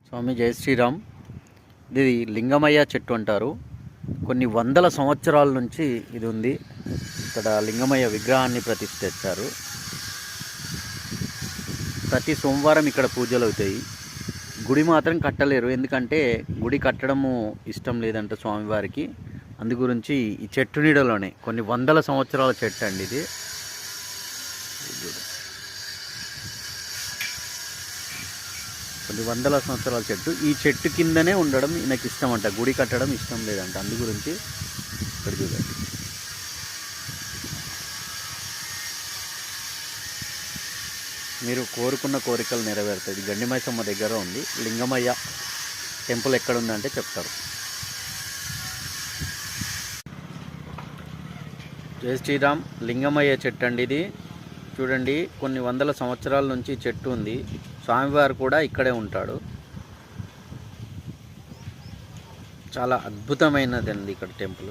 స్వామి జై శ్రీరామ్. ఇది లింగమయ్య చెట్టు అంటారు. కొన్ని వందల సంవత్సరాల నుంచి ఇది ఉంది. ఇక్కడ లింగమయ్య విగ్రహాన్ని ప్రతిష్ఠించారు. ప్రతి సోమవారం ఇక్కడ పూజలు అవుతాయి. గుడి మాత్రం కట్టలేరు, ఎందుకంటే గుడి కట్టడము ఇష్టం లేదంట స్వామివారికి. అందు గురించి ఈ చెట్టు నీడలోనే కొన్ని వందల సంవత్సరాల చెట్టు అండి ఇది. కొన్ని వందల సంవత్సరాల చెట్టు. ఈ చెట్టు కిందనే ఉండడం ఈయనకి ఇష్టం అంట, గుడి కట్టడం ఇష్టం లేదంట. అందు గురించి ఇక్కడ చూడండి. మీరు కోరుకున్న కోరికలు నెరవేరుతాయి. గండిమైసమ్మ దగ్గర ఉంది. లింగమయ్య టెంపుల్ ఎక్కడ ఉందంటే చెప్తారు. జై శ్రీరామ్. లింగమయ్య చెట్టు అండి ఇది. చూడండి, కొన్ని వందల సంవత్సరాల నుంచి చెట్టు ఉంది. స్వామివారు కూడా ఇక్కడే ఉంటాడు. చాలా అద్భుతమైనది అండి ఇక్కడ టెంపుల్.